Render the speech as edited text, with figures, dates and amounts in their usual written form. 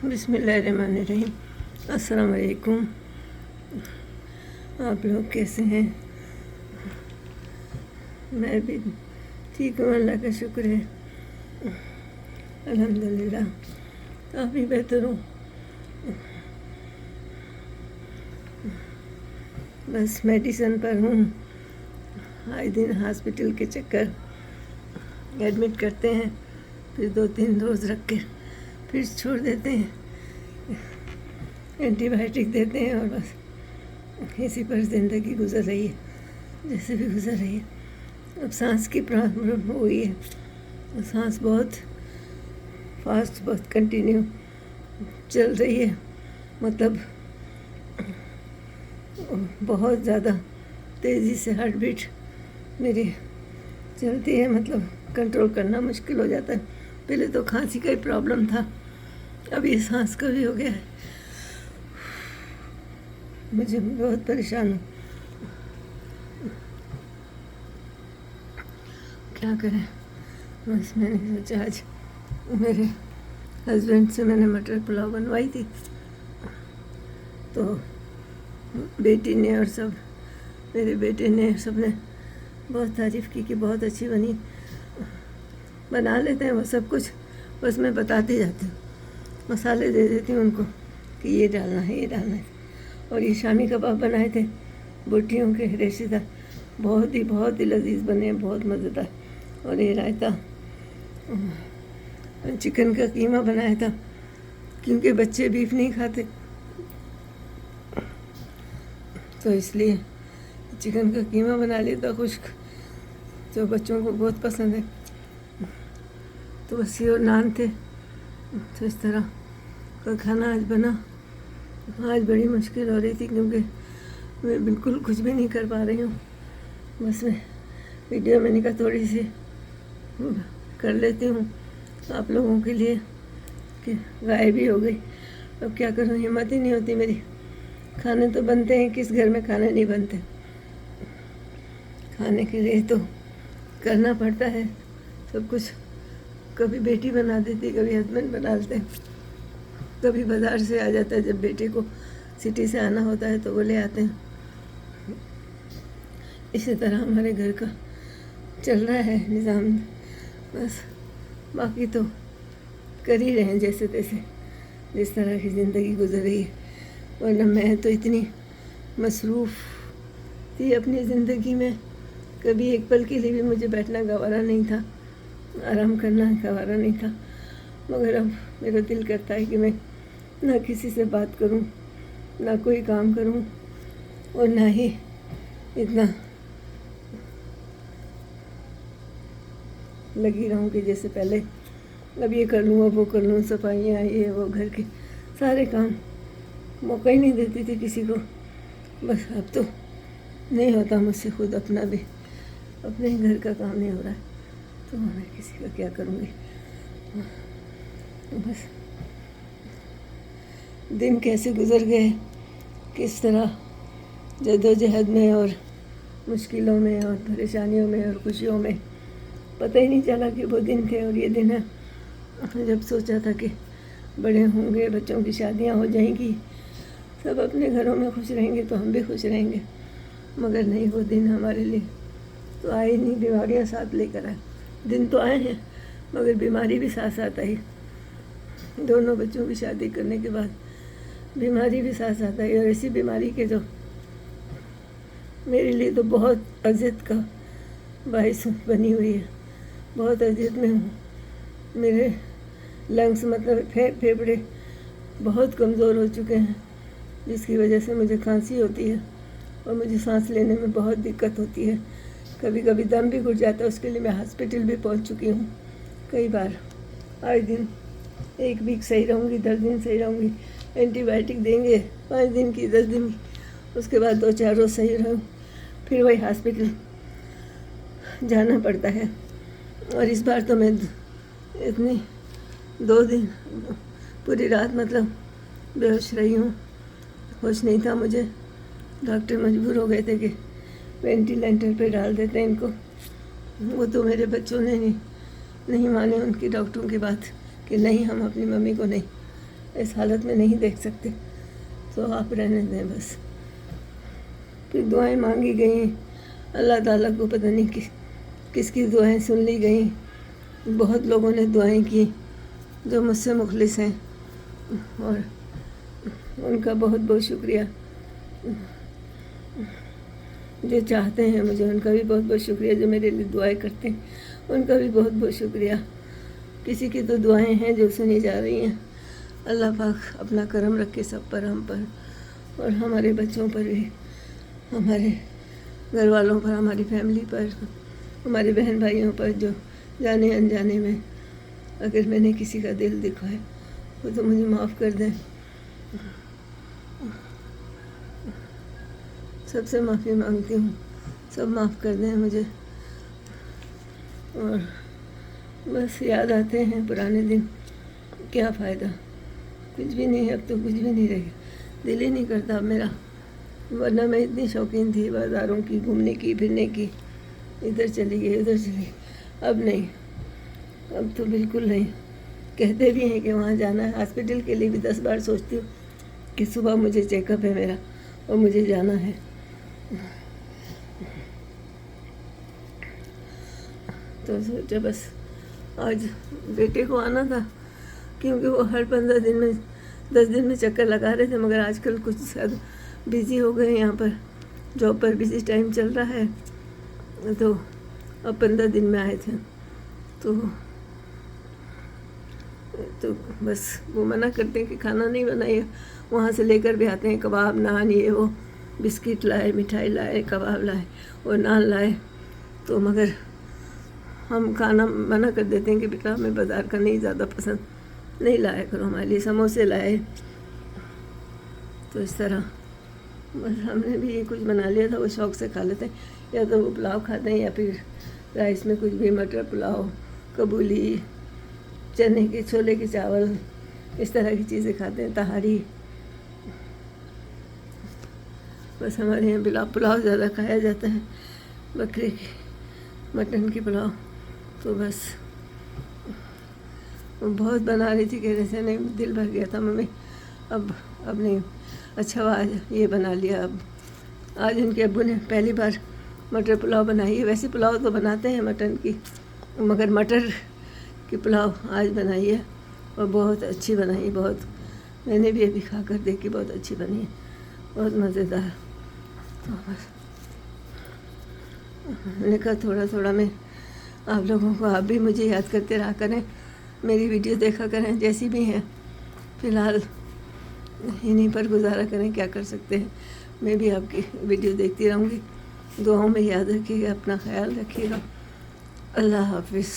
बिस्मिल्लाहिर्रहमानिर्रहीम। अस्सलाम वालेकुम। आप लोग कैसे हैं? मैं भी ठीक हूँ, अल्लाह का शुक्र है, अल्हम्दुलिल्लाह काफ़ी बेहतर हूँ। बस मेडिसिन पर हूँ। आए दिन हॉस्पिटल के चक्कर, एडमिट करते हैं, फिर 2-3 रोज़ रख के फिर छोड़ देते हैं, एंटीबायोटिक देते हैं और बस इसी पर ज़िंदगी गुजर रही है, जैसे भी गुजर रही है। अब सांस की प्रॉब्लम हुई है, सांस बहुत फास्ट, बहुत कंटिन्यू चल रही है, मतलब बहुत ज़्यादा तेज़ी से हार्ट बीट मेरी चलती है, मतलब कंट्रोल करना मुश्किल हो जाता है। पहले तो खांसी का ही प्रॉब्लम था, अब ये सांस का भी हो गया है। मुझे बहुत परेशान हूँ, क्या करें। बस मैंने सोचा आज मेरे हस्बैंड से मैंने मटर पुलाव बनवाई थी, तो बेटी ने और सब, मेरे बेटे ने, सब ने बहुत तारीफ़ की कि बहुत अच्छी बनी। बना लेते हैं वो सब कुछ, बस मैं बताती जाती हूँ, मसाले दे देती हूँ उनको कि ये डालना है, ये डालना है। और ये शामी कबाब बनाए थे बोटियों के, रेशेदार, बहुत ही लजीज बने, बहुत मज़ेदार। और ये रायता, चिकन का कीमा बनाया था, क्योंकि बच्चे बीफ नहीं खाते, तो इसलिए चिकन का कीमा बना लिया था खुश्क, जो बच्चों को बहुत पसंद है। तो बस ये और नान थे, तो इस तरह का खाना आज बना। आज बड़ी मुश्किल हो रही थी, क्योंकि मैं बिल्कुल कुछ भी नहीं कर पा रही हूँ। बस मैं वीडियो मैंने कहा थोड़ी सी कर लेती हूँ आप लोगों के लिए, कि गायब भी हो गई। अब क्या करूँ, हिम्मत ही नहीं होती मेरी। खाने तो बनते हैं, किस घर में खाने नहीं बनते। खाने के लिए तो करना पड़ता है सब कुछ। कभी बेटी बना देती, कभी हस्बैंड बना देते, कभी बाज़ार से आ जाता है। जब बेटे को सिटी से आना होता है तो वो ले आते हैं। इसी तरह हमारे घर का चल रहा है निज़ाम। बस बाकी तो कर ही रहे हैं जैसे तैसे, जिस तरह की ज़िंदगी गुजर रही है। वरना मैं तो इतनी मसरूफ़ थी अपनी ज़िंदगी में, कभी एक पल के लिए भी मुझे बैठना गवारा नहीं था, आराम करना गवारा नहीं था। मगर अब मेरा दिल करता है कि मैं ना किसी से बात करूं, ना कोई काम करूं, और ना ही इतना लगी रहूं कि जैसे पहले, अब ये कर लूँ, अब वो कर लूँ, सफाइयाँ, ये वो, घर के सारे काम। मौका ही नहीं देती थी किसी को। बस अब तो नहीं होता मुझसे खुद अपना भी, अपने घर का काम नहीं हो रहा है, तो मैं किसी का क्या करूँगी। बस दिन कैसे गुजर गए, किस तरह जद्दोजहद में और मुश्किलों में और परेशानियों में और खुशियों में, पता ही नहीं चला कि वो दिन थे और ये दिन है। जब सोचा था कि बड़े होंगे, बच्चों की शादियां हो जाएंगी, सब अपने घरों में खुश रहेंगे, तो हम भी खुश रहेंगे। मगर नहीं, वो दिन हमारे लिए तो आए नहीं, बीमारियां साथ लेकर आए। दिन तो आए हैं, मगर बीमारी भी साथ साथ आई। दोनों बच्चों की शादी करने के बाद बीमारी भी साथ साथ आई, और ऐसी बीमारी के जो मेरे लिए तो बहुत अजियत का बाइस बनी हुई है। बहुत अजियत में हूँ। मेरे लंग्स, मतलब फेफड़े बहुत कमज़ोर हो चुके हैं, जिसकी वजह से मुझे खांसी होती है और मुझे सांस लेने में बहुत दिक्कत होती है। कभी कभी दम भी घुट जाता है, उसके लिए मैं हॉस्पिटल भी पहुंच चुकी हूँ कई बार। आए दिन 1 वीक सही रहूँगी, 10 दिन सही रहूँगी, एंटीबायोटिक देंगे 5 दिन की, 10 दिन की, उसके बाद 2-4 रोज़ सही रहूँ, फिर वही हॉस्पिटल जाना पड़ता है। और इस बार तो मैं इतनी 2 दिन पूरी रात मतलब बेहोश रही हूँ, होश नहीं था मुझे। डॉक्टर मजबूर हो गए थे कि वेंटिलेटर पे डाल देते हैं इनको। वो तो मेरे बच्चों ने नहीं माने उनकी डॉक्टरों की बात, कि नहीं, हम अपनी मम्मी को नहीं इस हालत में नहीं देख सकते, तो आप रहने दें बस। फिर दुआएं मांगी गई, अल्लाह ताला को पता नहीं किसकी दुआएं सुन ली गई। बहुत लोगों ने दुआएं की जो मुझसे मुखलिस हैं, और उनका बहुत बहुत शुक्रिया। जो चाहते हैं मुझे, उनका भी बहुत बहुत शुक्रिया। जो मेरे लिए दुआएं करते हैं, उनका भी बहुत बहुत शुक्रिया। किसी की तो दुआएं हैं जो सुनी जा रही हैं। अल्लाह पाक अपना करम रखे सब पर, हम पर और हमारे बच्चों पर भी, हमारे घर वालों पर, हमारी फैमिली पर, हमारे बहन भाइयों पर, जो जाने अनजाने में अगर मैंने किसी का दिल दुखाया वो तो मुझे माफ़ कर दें। सबसे माफ़ी मांगती हूँ, सब माफ़ कर दें मुझे। और बस याद आते हैं पुराने दिन, क्या फ़ायदा, कुछ भी नहीं, अब तो कुछ भी नहीं रह गया। दिल ही नहीं करता अब मेरा, वरना मैं इतनी शौकीन थी बाज़ारों की, घूमने की, फिरने की। इधर चली गई, उधर चली गई, अब नहीं, अब तो बिल्कुल नहीं। कहते भी हैं कि वहाँ जाना है, हॉस्पिटल के लिए भी 10 बार सोचती हूँ कि सुबह मुझे चेकअप है मेरा और मुझे जाना है। तो सोचा बस आज बेटे को आना था, क्योंकि वो हर 15 दिन में 10 दिन में चक्कर लगा रहे थे, मगर आजकल कुछ ज़्यादा बिज़ी हो गए। यहाँ पर जॉब पर बिज़ी टाइम चल रहा है, तो अब 15 दिन में आए थे। तो बस वो मना करते हैं कि खाना नहीं बनाइए। वहाँ से लेकर भी आते हैं कबाब, नान, ये वो, बिस्किट लाए, मिठाई लाए, कबाब लाए और नान लाए। तो मगर हम खाना मना कर देते हैं कि बेटा हमें बाज़ार का नहीं ज़्यादा पसंद, नहीं लाया करो हमारे लिए। समोसे लाए, तो इस तरह बस हमने भी ये कुछ बना लिया था, वो शौक़ से खा लेते हैं। या तो वो पुलाव खाते हैं या फिर राइस में कुछ भी, मटर पुलाव, कबूली, चने के, छोले के चावल, इस तरह की चीज़ें खाते हैं, तहारी। बस हमारे यहाँ पुलाव ज़्यादा खाया जाता है, बकरे की, मटन की पुलाव। तो बस वो बहुत बना रही थी, कह रहे थे नहीं, दिल भर गया था मम्मी, अब नहीं, अच्छा आज ये बना लिया। अब आज उनके अब्बू ने पहली बार मटर पुलाव बनाई है। वैसे पुलाव तो बनाते हैं मटन की, मगर मटर की पुलाव आज बनाई है और बहुत अच्छी बनाई, बहुत। मैंने भी अभी खा कर देखी, बहुत अच्छी बनी है, बहुत मज़ेदार। तो बस मैंने कहा थोड़ा थोड़ा मैं आप लोगों को, आप भी मुझे याद करते रहा करें, मेरी वीडियो देखा करें, जैसी भी हैं। फ़िलहाल इन्हीं पर गुजारा करें, क्या कर सकते हैं। मैं भी आपकी वीडियो देखती रहूँगी। दुआओं में याद रखिएगा, अपना ख्याल रखिएगा। अल्लाह हाफ़िज़।